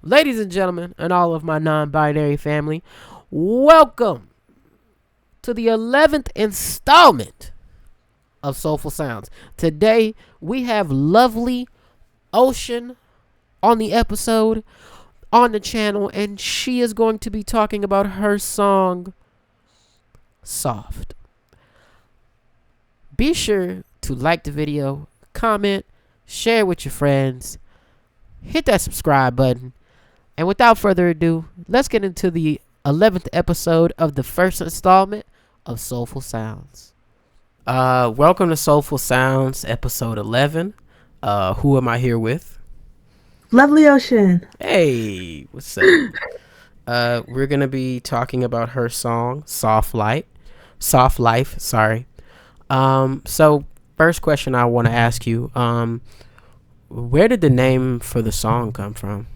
Ladies and gentlemen, and all of my non binary family, welcome to the 11th installment of Soulful Sounds. Today, we have lovely Ocean on the episode, on the channel, and she is going to be talking about her song, Soft. Be sure to like the video, comment, share with your friends, hit that subscribe button. And without further ado, let's get into the 11th episode of the first installment of Soulful Sounds. Welcome to Soulful Sounds, episode 11. Who am I here with? Lovely Ocean. Hey, what's up? We're going to be talking about her song, Soft Life, sorry. So first question I want to ask you, where did the name for the song come from?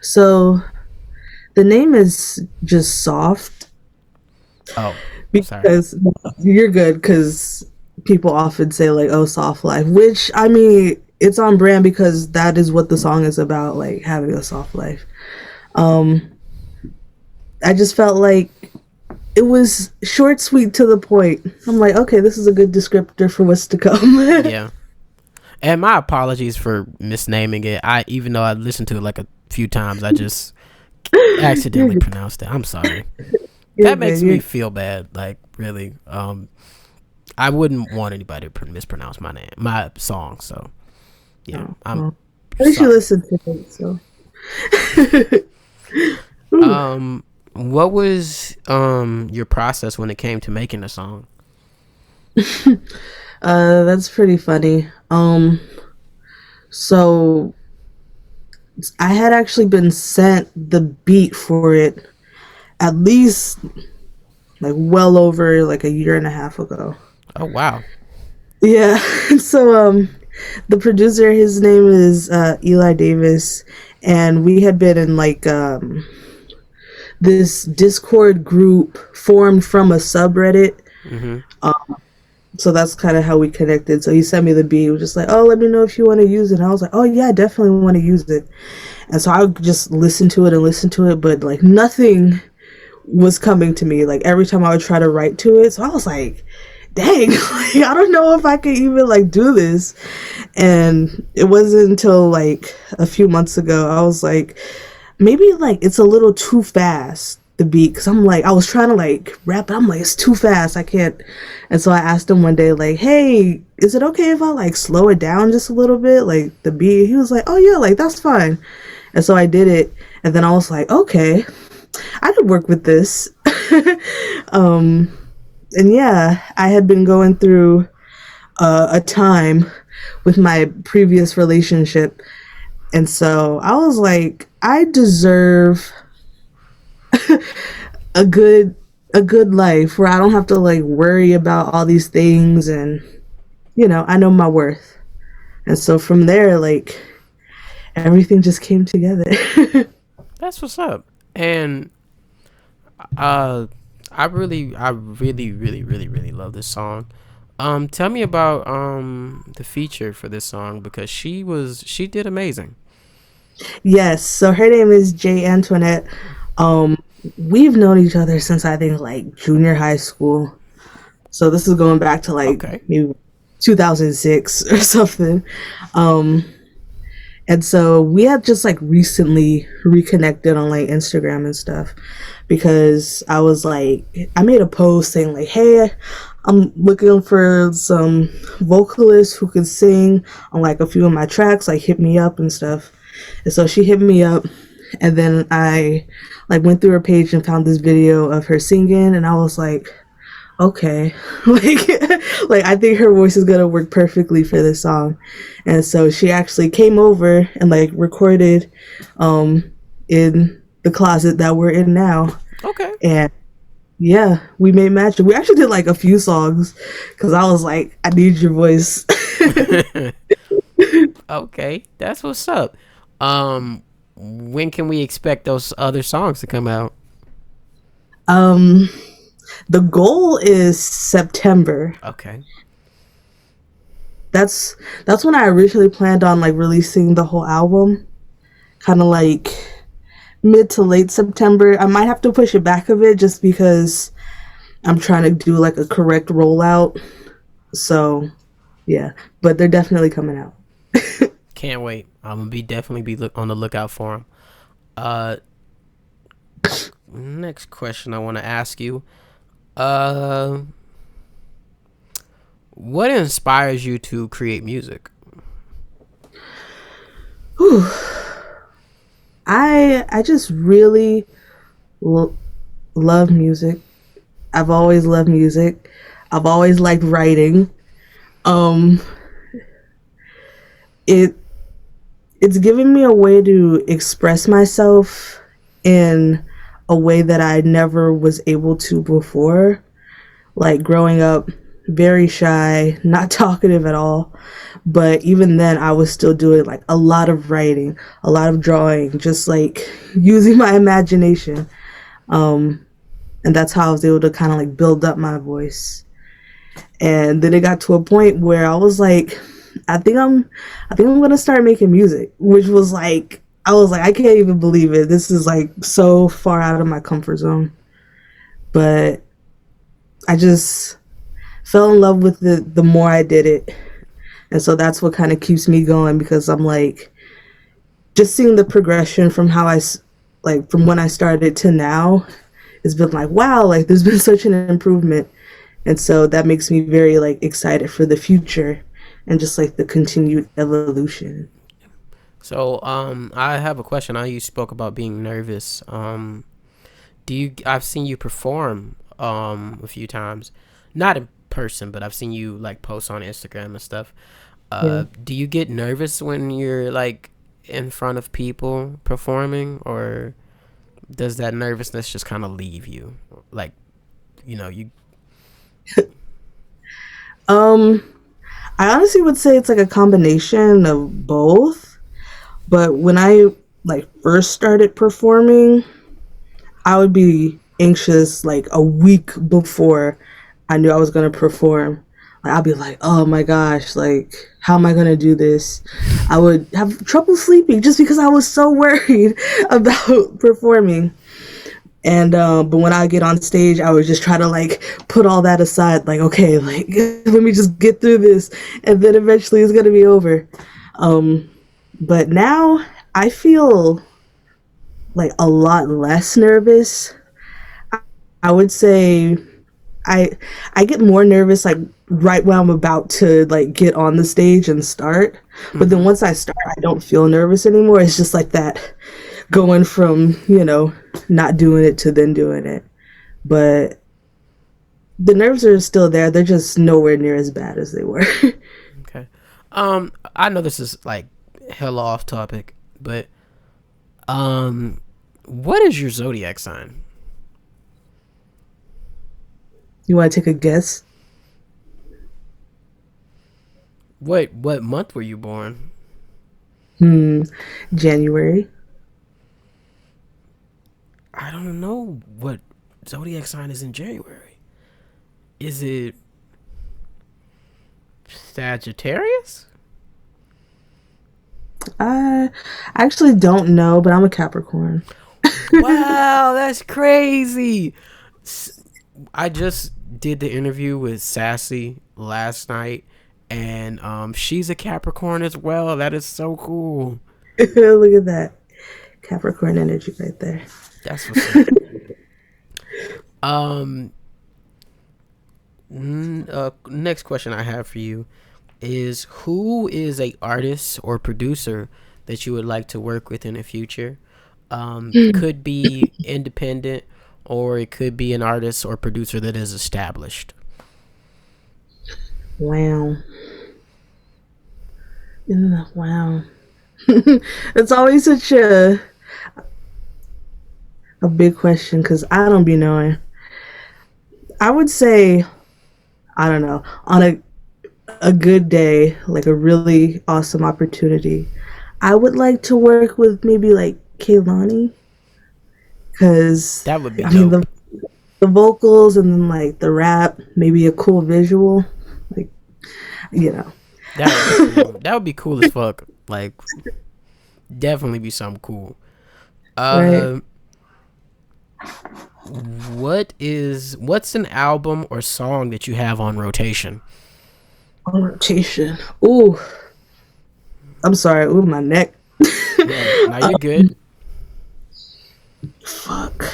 So the name is just Soft Oh, sorry. because you're good because people often say like, oh, soft life, which I mean, it's on brand because that is what the song is about, like having a soft life. Um, I just felt like it was short, sweet, to the point. I'm like, okay, this is a good descriptor for what's to come. Yeah. And my apologies for misnaming it. Even though I listened to it like a few times, I just accidentally pronounced it. I'm sorry. That makes me feel bad. Like really, I wouldn't want anybody to mispronounce my song. So yeah, I'm. At least you listen to it. So, what was your process when it came to making the song? that's pretty funny. So I had actually been sent the beat for it at least like well over like a year and a half ago. Oh wow. Yeah. So the producer, his name is Eli Davis, and we had been in like this Discord group formed from a subreddit. Mm-hmm. So that's kind of how we connected. So he sent me the beat. He was just like, oh, let me know if you want to use it. And I was like, oh, yeah, I definitely want to use it. And so I would just listen to it, but like nothing was coming to me. Like every time I would try to write to it. So I was like, dang, like, I don't know if I could even like do this. And it wasn't until like a few months ago, I was like, maybe like it's a little too fast, the beat, because I'm like, I was trying to like rap it, I'm like, it's too fast, I can't. And so I asked him one day like, hey, is it okay if I like slow it down just a little bit, like the beat? He was like, oh yeah, like that's fine. And so I did it, and then I was like, okay, I could work with this. And yeah, I had been going through a time with my previous relationship, and so I was like, I deserve a good life where I don't have to like worry about all these things, and I know my worth. And so from there, like everything just came together. That's what's up. And I really love this song. Tell me about the feature for this song, because she did amazing. Yes, so her name is Jay Antoinette. Um, we've known each other since I think like junior high school. So this is going back to like Okay. maybe 2006 or something. Um, and so we had just like recently reconnected on like Instagram and stuff because I was like, I made a post saying like, hey, I'm looking for some vocalists who can sing on like a few of my tracks, like hit me up and stuff. And so she hit me up, and then I like went through her page and found this video of her singing, and I was like, okay, like like I think her voice is gonna work perfectly for this song. And so she actually came over and like recorded in the closet that we're in now. Okay. And yeah, we made magic. We actually did like a few songs because I was like, I need your voice. Okay, that's what's up. When can we expect those other songs to come out? um the goal is September. Okay. that's that's when I originally planned on like releasing the whole album, kind of like mid to late September. I might have to push it back a bit just because I'm trying to do like a correct rollout. So yeah, but they're definitely coming out. Can't wait. I'm gonna be definitely be on the lookout for them. Uh, Next question I want to ask you. Uh, what inspires you to create music? Whew. I just really lo- love music. I've always loved music. I've always liked writing. Um, it it's given me a way to express myself in a way that I never was able to before. Like growing up, very shy, not talkative at all. But even then, I was still doing like a lot of writing, a lot of drawing, just like using my imagination. Um, and that's how I was able to kind of like build up my voice. And then it got to a point where I was like, I think I'm, I think I'm gonna start making music, which was like, I was like, I can't even believe it. This is like so far out of my comfort zone. But I just fell in love with it the more I did it. And so that's what kind of keeps me going because I'm like, just seeing the progression from like, from when I started to now, it's been like, wow, like, there's been such an improvement. And so that makes me very, like, excited for the future and just, like, the continued evolution. So, I have a question. I you spoke about being nervous. Do you? I've seen you perform a few times, not in person, but I've seen you like post on Instagram and stuff. Yeah. Do you get nervous when you're like in front of people performing, or does that nervousness just kind of leave you? Like, you. Um, I honestly would say it's like a combination of both. But when I, like, first started performing, I would be anxious like a week before I knew I was gonna perform. Like I'd be like, oh my gosh, like how am I gonna do this? I would have trouble sleeping just because I was so worried about performing. And but when I get on stage, I would just try to like put all that aside. Like okay, like let me just get through this, and then eventually it's gonna be over. Um, but now I feel like a lot less nervous. I would say I I get more nervous like right when I'm about to like get on the stage and start. But then Mm-hmm. once I start, I don't feel nervous anymore. It's just like that going from, not doing it to then doing it. But the nerves are still there. They're just nowhere near as bad as they were. Okay. I know this is like hella off topic, but um, what is your zodiac sign? You want to take a guess? What month were you born? Hmm, January. I don't know what zodiac sign is in January. Is it Sagittarius? I actually don't know, but I'm a Capricorn. Wow, that's crazy. I just did the interview with Sassy last night, and she's a Capricorn as well. That is so cool. Look at that Capricorn energy right there. That's what's up. Um, Next question I have for you is who is a artist or producer that you would like to work with in the future? Could be independent or it could be an artist or producer that is established. Wow. Wow. It's always such a big question because I don't be knowing. I would say, I don't know, on a good day, like a really awesome opportunity, I would like to work with maybe like Kaylani because, That would be I mean, dope. the vocals and then like the rap, maybe a cool visual, like, you know. That would be cool. That would be cool as fuck. Like, definitely be something cool. Right. Uh, what's an album or song that you have on rotation? On rotation. Ooh, I'm sorry. Ooh, my neck. Yeah, now you're good. Fuck.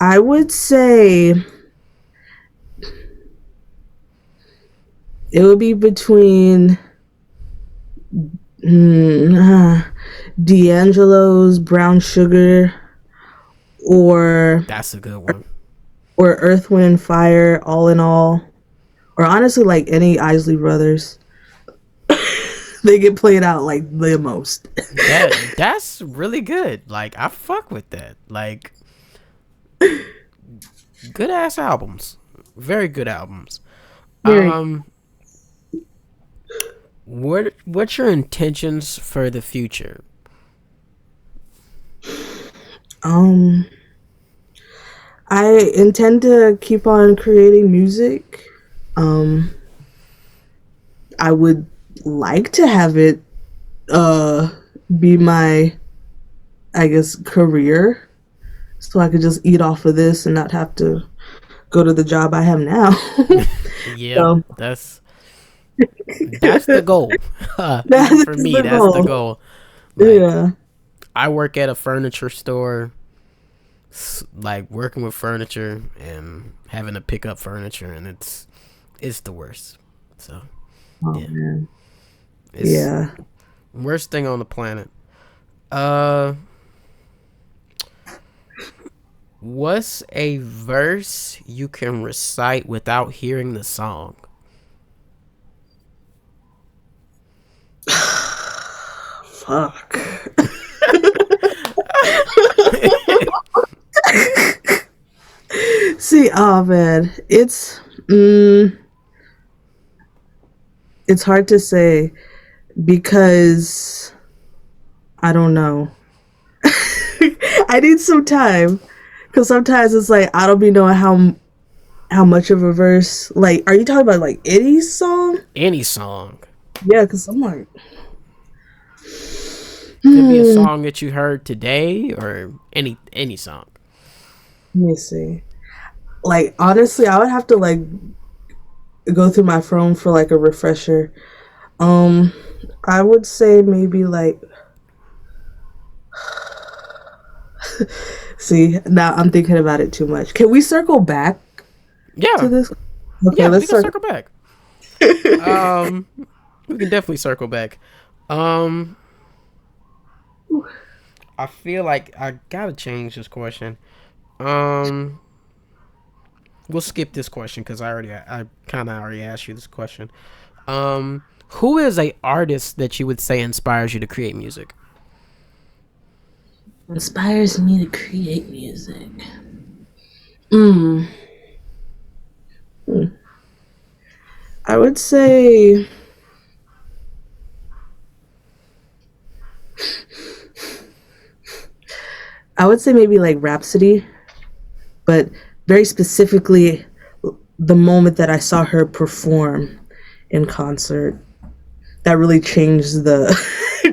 I would say it would be between D'Angelo's Brown Sugar or That's a good one. Earth, Wind and Fire, All in All, or honestly like any Isley Brothers. They get played out like the most. That's really good. Like, I fuck with that. Like, good ass albums. Very good albums. Very. Um, what's your intentions for the future? Um, I intend to keep on creating music. Um, I would like to have it uh be my, I guess, career, so I could just eat off of this and not have to go to the job I have now. Yeah, So that's the goal. Even for that's me, the that's the goal. goal. Like, Yeah. I work at a furniture store, like working with furniture and having to pick up furniture, and it's the worst. So Oh yeah, man. it's Yeah. worst thing on the planet. Uh, what's a verse you can recite without hearing the song? Fuck. See, oh man, mm, it's hard to say because I don't know. I need some time because sometimes it's like I don't be knowing how much of a verse. Like, are you talking about like any song? Any song. Yeah, because I'm like, Could be a hmm. song that you heard today or any song. Let me see. Like honestly, I would have to like go through my phone for like a refresher. Um, I would say maybe like. See, now I'm thinking about it too much. Can we circle back to Yeah, this? Okay, yeah, we let's can circle. circle back. Um, we can definitely circle back. Um, I feel like I gotta change this question. Um, we'll skip this question because I kind of already asked you this question. Who is a artist that you would say inspires you to create music? Inspires me to create music. Mm. I would say maybe like Rhapsody, but very specifically the moment that I saw her perform in concert. That really changed the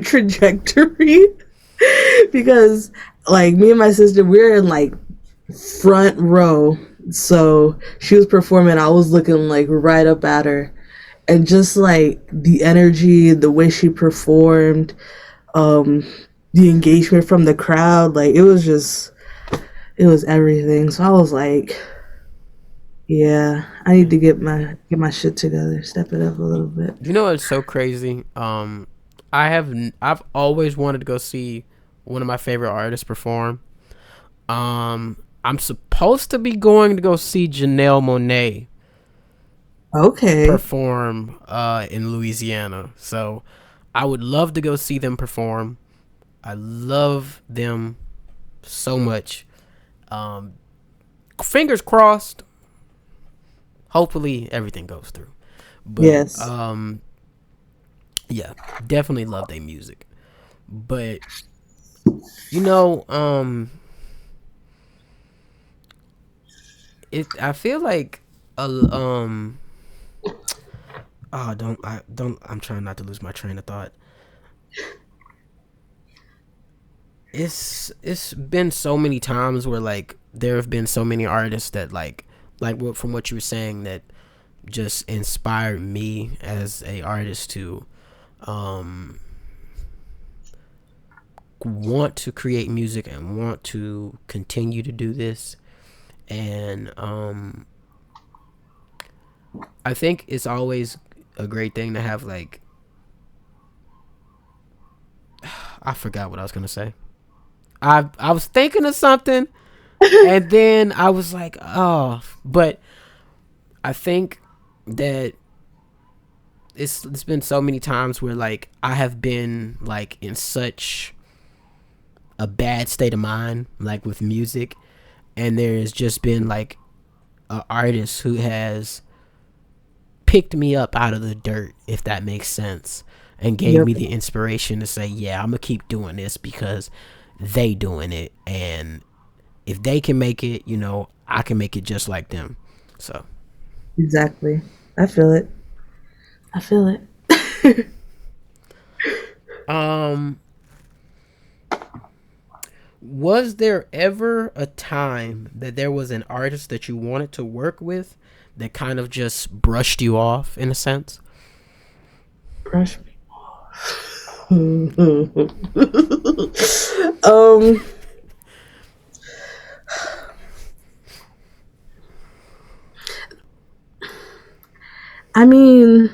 trajectory because like me and my sister we were in like front row, so she was performing, I was looking like right up at her, and just like the energy, the way she performed, um the engagement from the crowd, like it was everything. So I was like, yeah, I need to get my shit together, step it up a little bit. You know what's so crazy? I've always wanted to go see one of my favorite artists perform. I'm supposed to be going to go see Janelle Monáe Okay. perform in Louisiana. So I would love to go see them perform. I love them so much. Um, fingers crossed. Hopefully everything goes through. But Yes. yeah, definitely love their music. But you know, I feel like a Oh, don't. I'm trying not to lose my train of thought. It's been so many times where like there have been so many artists that from what you were saying that just inspired me as a artist to um want to create music and want to continue to do this. And I think it's always a great thing to have like I forgot what I was gonna say. I was thinking of something and then I was like, oh, but I think that it's been so many times where like I have been like in such a bad state of mind like with music, and there's just been like an artist who has picked me up out of the dirt, if that makes sense, and gave Yep, me the inspiration to say, yeah, I'm gonna keep doing this because they doing it, and if they can make it, I can make it just like them. So exactly. I feel it. I feel it. um was there ever a time that there was an artist that you wanted to work with that kind of just brushed you off in a sense? Brush me um, I mean,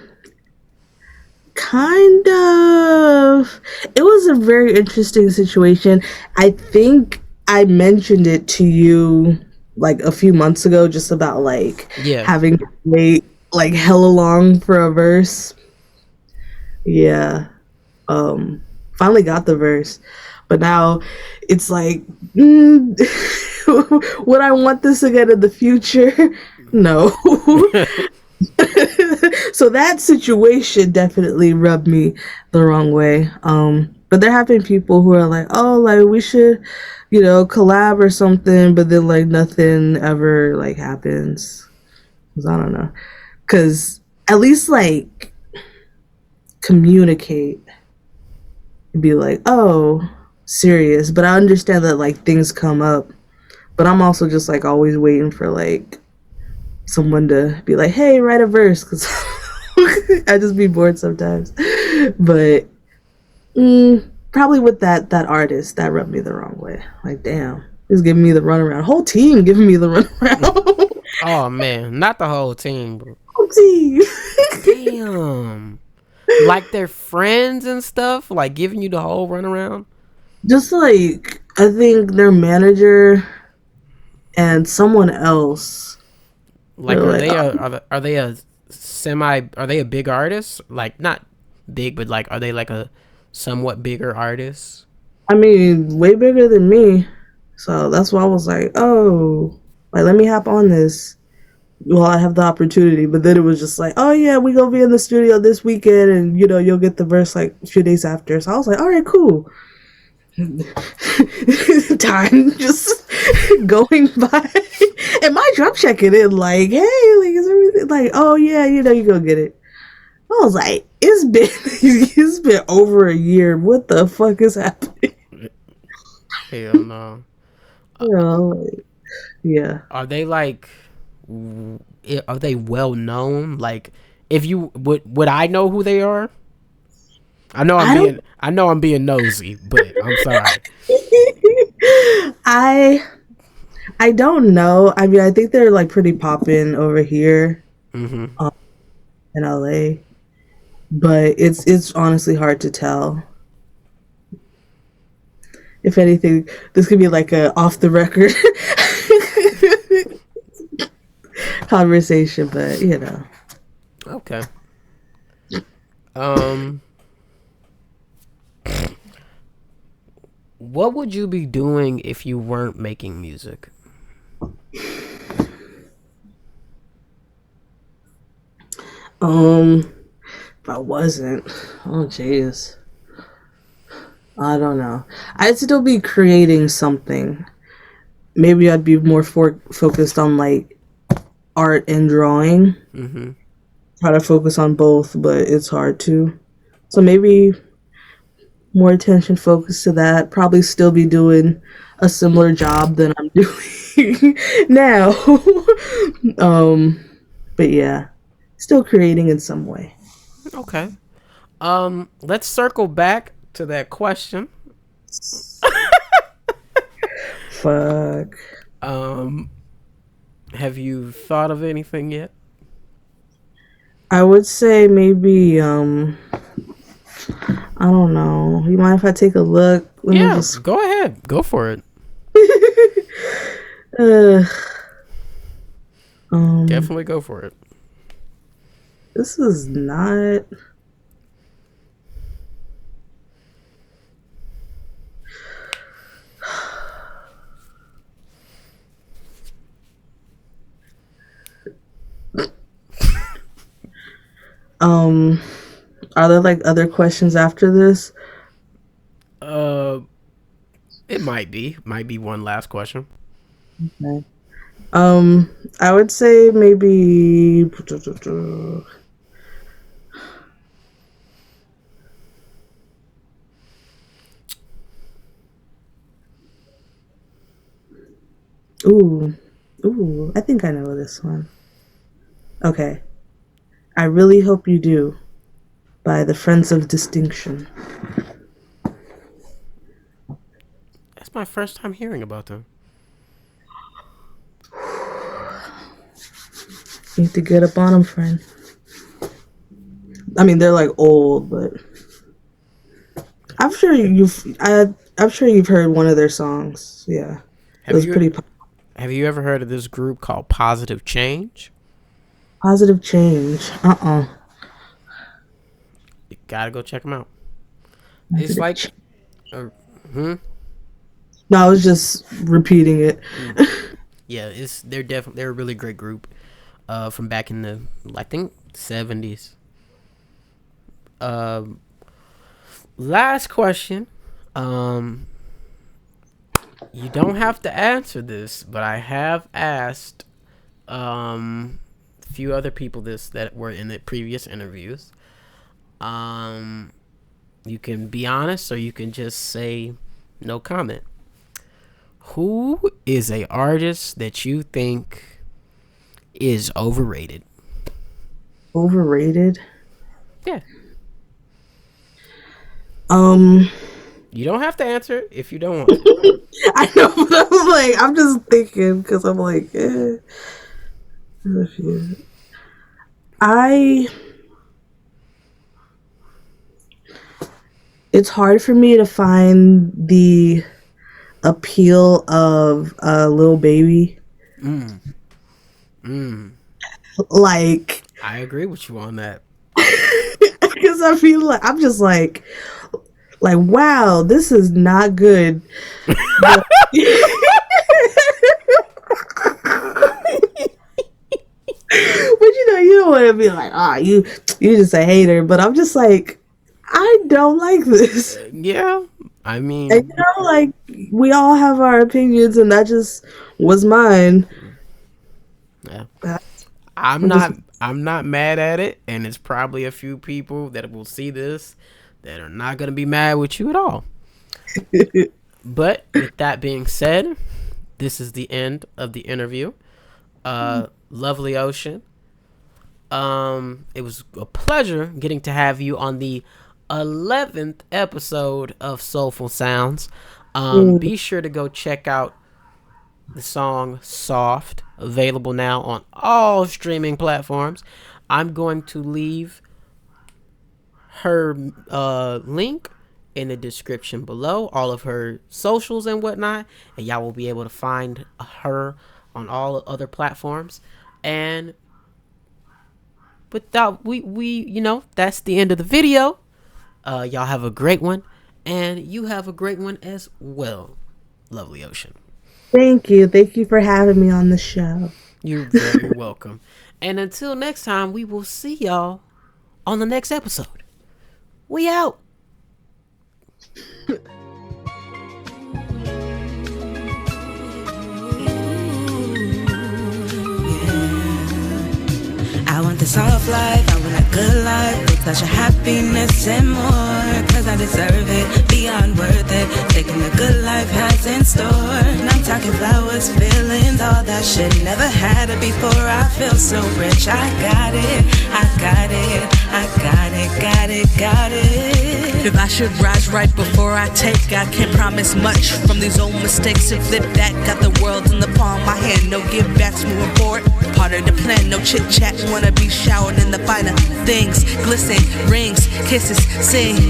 kind of. It was a very interesting situation. I think I mentioned it to you like a few months ago, just about like Yeah. having to wait like hella long for a verse. Yeah. Finally got the verse, but now it's like, would I want this again in the future? No. So that situation definitely rubbed me the wrong way. But there have been people who are like, oh, like we should, collab or something, but then like nothing ever like happens. 'Cause I don't know. Cause at least like communicate, be like, oh, serious. But I understand that like things come up. But I'm also just like always waiting for like someone to be like, hey, write a verse, because I just be bored sometimes. But probably with that artist, that rubbed me the wrong way. Like, damn, he's giving me the runaround. Whole team giving me the runaround. Oh man, not the whole team, but Whole team. damn. Like their friends and stuff, like giving you the whole runaround. Just like I think their manager and someone else. Like, They're are like, they oh, a are they a semi? Are they a big artist? Like not big, but like are they like a somewhat bigger artist? I mean, way bigger than me. So that's why I was like, oh, like let me hop on this. Well, I have the opportunity, but then it was just like, oh yeah, we gonna be in the studio this weekend, and you'll get the verse like a few days after. So I was like, all right, cool. Time just going by, and my drum checking in like, hey, like is everything like, oh yeah, you go get it. I was like, it's been it's been over a year. What the fuck is happening? Hell no. Like, yeah. Are they like? Are they well known? Like, if you would I know who they are? I don't. I know I'm being nosy, but I'm sorry. I I don't know. I mean, I think they're like pretty poppin' over here Mm-hmm. um, in LA, but it's honestly hard to tell. If anything, this could be like a off the record conversation, but Okay. Um, what would you be doing if you weren't making music? um, if I wasn't, oh jeez, I don't know. I'd still be creating something. Maybe I'd be more focused on like art and drawing. Mm-hmm. try to focus on both, but it's hard to. So maybe more attention focused to that. Probably still be doing a similar job than I'm doing now. um, but yeah, still creating in some way. Okay. Let's circle back to that question. Fuck. Um, have you thought of anything yet? I would say maybe I don't know. You mind if I take a look? Let me Yeah, just go ahead. Go for it. uh, um Definitely go for it. this is not um are there like other questions after this? Uh, it might be one last question. Okay. I would say maybe ooh. Ooh, I think I know this one. Okay. I really hope you do by the Friends of Distinction. That's my first time hearing about them. You need to get up on them, friend. I mean, they're like old, but I'm sure you've heard one of their songs. Yeah, it Have was you pretty have you ever heard of this group called Positive Change? positive change. You gotta go check them out. It's Positive like, change. uh, hmm, No, I was just repeating it. yeah, they're a really great group. From back in the I think 70s. Um, Last question. Um, you don't have to answer this, but I have asked a few other people this that were in the previous interviews. Um, you can be honest, or you can just say no comment. Who is a artist that you think is overrated? Overrated. Yeah. Um, You don't have to answer it if you don't want to. I know, but I'm just thinking because I'm like, I. It's hard for me to find the appeal of a little baby. Mm. Mm. Like, I agree with you on that. because I feel like I'm just like wow, this is not good. But, but you don't want to be like, you just a hater. But I'm just like, I don't like this. Yeah. I And mean, like we all have our opinions, and that just was mine. yeah. Uh, I'm I'm just not I'm not mad at it, and it's probably a few people that will see this that are not gonna be mad with you at all. But with that being said, this is the end of the interview. Lovely Ocean. It was a pleasure getting to have you on the 11th episode of Soulful Sounds. Be sure to go check out the song Soft, available now on all streaming platforms. I'm going to leave her link in the description below, all of her socials and whatnot, and y'all will be able to find her on all other platforms. And without that's the end of the video. Y'all have a great one, and you have a great one as well, Lovely Ocean. thank you for having me on the show. You're very welcome. And until next time, we will see y'all on the next episode. We out. I want the soft life. good life, a touch of happiness and more. Cause I deserve it, beyond worth it. Taking the good life has in store. And I'm talking flowers, feelings, all that shit. Never had it before, I feel so rich. I got it, I got it, I got it, got it, got it. If I should rise right before I take, I can't promise much from these old mistakes. And flip that, got the world in the palm of my hand. No give backs moving forward, part of the plan. No chit chat, wanna be showered in the finer things. Glisten, rings, kisses, sing.